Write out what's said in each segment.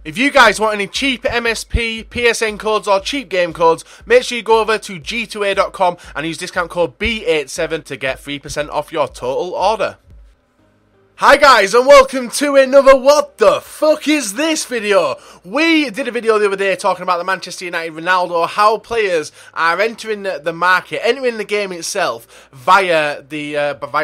If you guys want any cheap MSP, PSN codes or cheap game codes, make sure you go over to g2a.com and use discount code B87 to get 3% off your total order. Hi guys and welcome to another What the Fuck Is This video. We did a video the other day talking about the Manchester United Ronaldo, how players are entering the market, entering the game itself via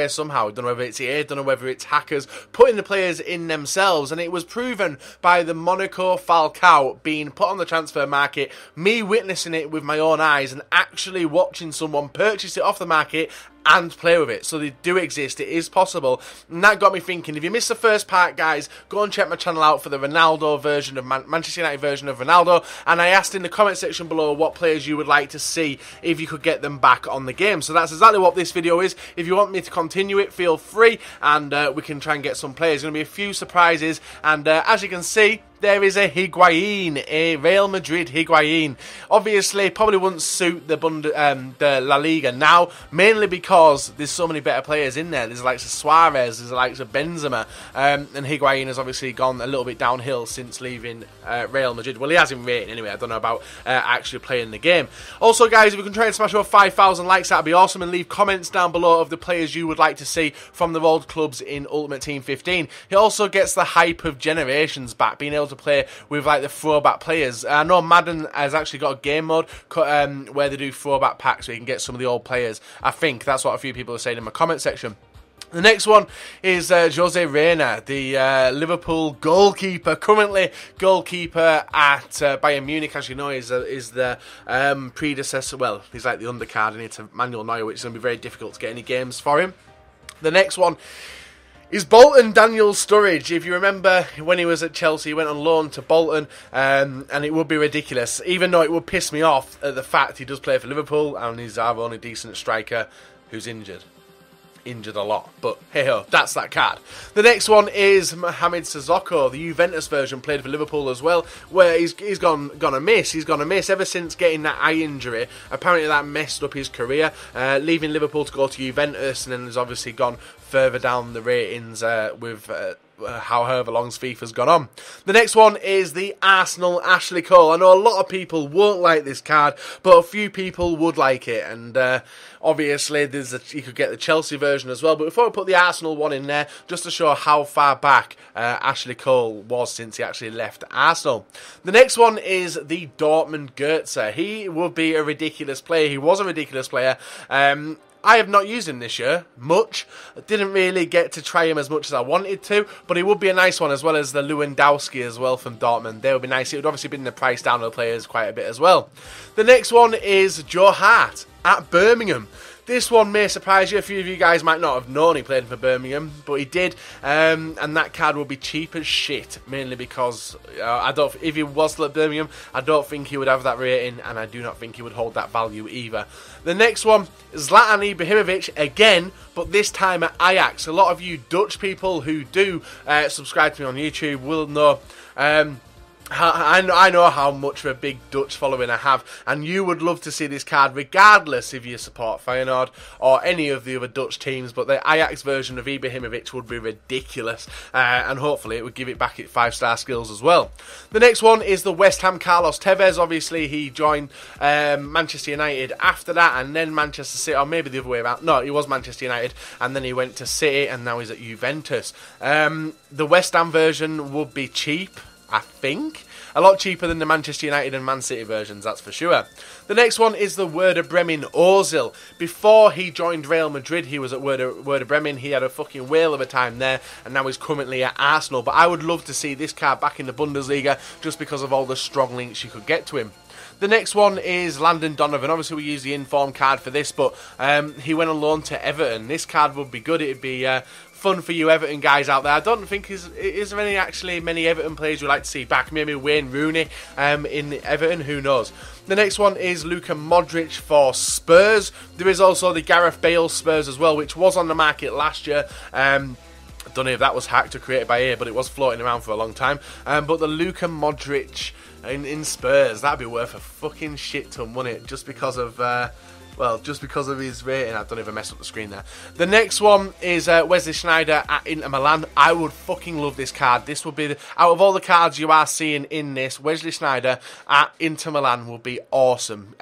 somehow, don't know whether it's EA, don't know whether it's hackers, putting the players in themselves, and it was proven by the Monaco Falcao being put on the transfer market, me witnessing it with my own eyes and actually watching someone purchase it off the market and play with it. So they do exist, it is possible, and that got me thinking. If you missed the first part, guys, go and check my channel out for the Ronaldo version of Manchester United version of Ronaldo, and I asked in the comment section below what players you would like to see if you could get them back on the game. So that's exactly what this video is. If you want me to continue it, feel free, and we can try and get some players. There's going to be a few surprises, and as you can see, there is a Higuain, a Real Madrid Higuain. Obviously, probably wouldn't suit the La Liga now, mainly because there's so many better players in there. There's the likes of Suarez, there's the likes of Benzema, and Higuain has obviously gone a little bit downhill since leaving Real Madrid. Well, he has in rating anyway. I don't know about actually playing the game. Also, guys, if we can try and smash over 5,000 likes, that'd be awesome, and leave comments down below of the players you would like to see from the old clubs in Ultimate Team 15. He also gets the hype of generations back, being able to play with like the throwback players. I know Madden has actually got a game mode where they do throwback packs, so you can get some of the old players. I think that's what a few people are saying in my comment section. The next one is Jose Reina, the Liverpool goalkeeper, currently goalkeeper at Bayern Munich. As you know, is the predecessor. Well, he's like the undercard, and it's Manuel Neuer, which is going to be very difficult to get any games for him. The next one is Bolton Daniel Sturridge. If you remember when he was at Chelsea, he went on loan to Bolton, and it would be ridiculous, even though it would piss me off at the fact he does play for Liverpool and he's our only decent striker who's injured a lot, but hey ho, that's that card. The next one is Mohamed Sissoko, the Juventus version, played for Liverpool as well, where he's gone amiss. He's gone amiss ever since getting that eye injury. Apparently that messed up his career, leaving Liverpool to go to Juventus, and then has obviously gone further down the ratings with however long FIFA's gone on. The next one is the Arsenal Ashley Cole. I know a lot of people won't like this card, but a few people would like it, and obviously you could get the Chelsea version as well. But before I put the Arsenal one in there, just to show how far back Ashley Cole was since he actually left Arsenal. The next one is the Dortmund Goetze. He would be a ridiculous player. He was a ridiculous player. I have not used him this year much. I didn't really get to try him as much as I wanted to, but he would be a nice one, as well as the Lewandowski as well from Dortmund. They would be nice. It would obviously bring the price down of the players quite a bit as well. The next one is Joe Hart at Birmingham. This one may surprise you. A few of you guys might not have known he played for Birmingham, but he did, and that card will be cheap as shit, mainly because if he was still at Birmingham, I don't think he would have that rating, and I do not think he would hold that value either. The next one is Zlatan Ibrahimovic again, but this time at Ajax. A lot of you Dutch people who do subscribe to me on YouTube will know I know how much of a big Dutch following I have, and you would love to see this card regardless if you support Feyenoord or any of the other Dutch teams, but the Ajax version of Ibrahimovic would be ridiculous, and hopefully it would give it back its 5-star skills as well. The next one is the West Ham Carlos Tevez. Obviously he joined Manchester United after that, and then Manchester City, or maybe the other way around. No, he was Manchester United, and then he went to City, and now he's at Juventus. The West Ham version would be cheap, I think. A lot cheaper than the Manchester United and Man City versions, that's for sure. The next one is the Werder Bremen Ozil. Before he joined Real Madrid, he was at Werder Bremen. He had a fucking whale of a time there, and now he's currently at Arsenal. But I would love to see this card back in the Bundesliga, just because of all the strong links you could get to him. The next one is Landon Donovan. Obviously, we use the inform card for this, but he went on loan to Everton. This card would be good. It'd be fun for you Everton guys out there. I don't think is there actually many Everton players you'd like to see back. Maybe Wayne Rooney in Everton. Who knows? The next one is Luka Modric for Spurs. There is also the Gareth Bale Spurs as well, which was on the market last year. I don't know if that was hacked or created by EA, but it was floating around for a long time. But the Luka Modric in Spurs, that'd be worth a fucking shit ton, wouldn't it? Just because of Well, just because of his rating, I don't even mess up the screen there. The next one is Wesley Sneijder at Inter Milan. I would fucking love this card. This would be, out of all the cards you are seeing in this, Wesley Sneijder at Inter Milan would be awesome.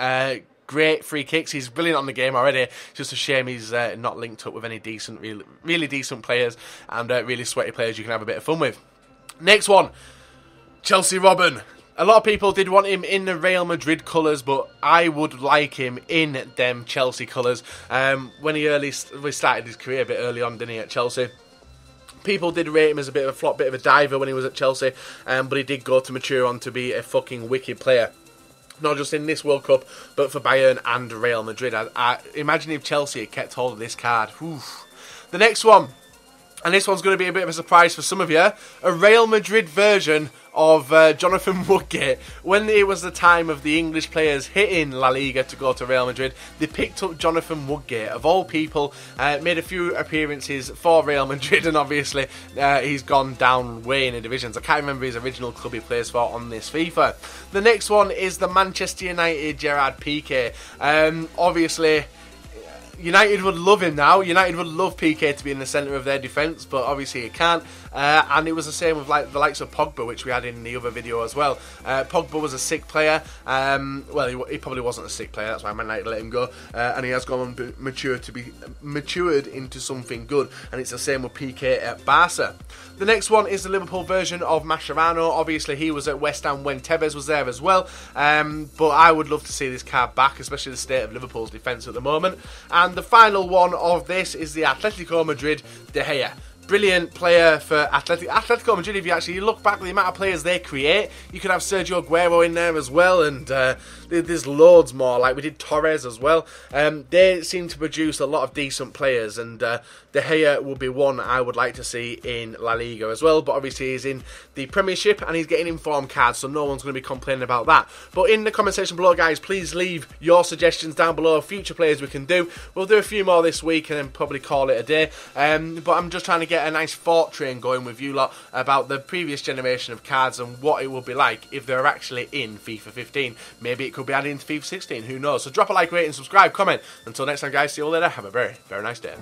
Great free kicks. He's brilliant on the game already. It's just a shame he's not linked up with any decent, really decent players and really sweaty players you can have a bit of fun with. Next one, Chelsea Robben. A lot of people did want him in the Real Madrid colours, but I would like him in them Chelsea colours. When he started his career a bit early on, didn't he, at Chelsea? People did rate him as a bit of a flop, bit of a diver when he was at Chelsea, but he did go to mature on to be a fucking wicked player. Not just in this World Cup, but for Bayern and Real Madrid. I imagine if Chelsea had kept hold of this card. Oof. The next one, and this one's going to be a bit of a surprise for some of you, a Real Madrid version of Jonathan Woodgate. When it was the time of the English players hitting La Liga to go to Real Madrid, they picked up Jonathan Woodgate. Of all people, made a few appearances for Real Madrid, and obviously he's gone down way in the divisions. I can't remember his original club he plays for on this FIFA. The next one is the Manchester United Gerard Piqué. Obviously, United would love him now. United would love Piqué to be in the centre of their defence, but obviously he can't. And it was the same with the likes of Pogba, which we had in the other video as well. Pogba was a sick player. Well, he probably wasn't a sick player. That's why Man United let him go. And he has gone on matured into something good. And it's the same with Piqué at Barca. The next one is the Liverpool version of Mascherano. Obviously, he was at West Ham when Tevez was there as well. But I would love to see this card back, especially the state of Liverpool's defence at the moment. And the final one of this is the Atletico Madrid De Gea. Brilliant player for Atletico Madrid. If you actually look back at the amount of players they create, you could have Sergio Aguero in there as well, and there's loads more. Like we did Torres as well. They seem to produce a lot of decent players, and De Gea would be one I would like to see in La Liga as well. But obviously he's in the Premiership and he's getting informed cards, so no one's going to be complaining about that. But in the comment section below, guys, please leave your suggestions down below of future players we can do. We'll do a few more this week and then probably call it a day. But I'm just trying to get a nice thought train going with you lot about the previous generation of cards and what it would be like if they're actually in FIFA 15. Maybe it could be added into FIFA 16, who knows. So drop a like, rate and subscribe, comment. Until next time, guys, see you all later. Have a very, very nice day.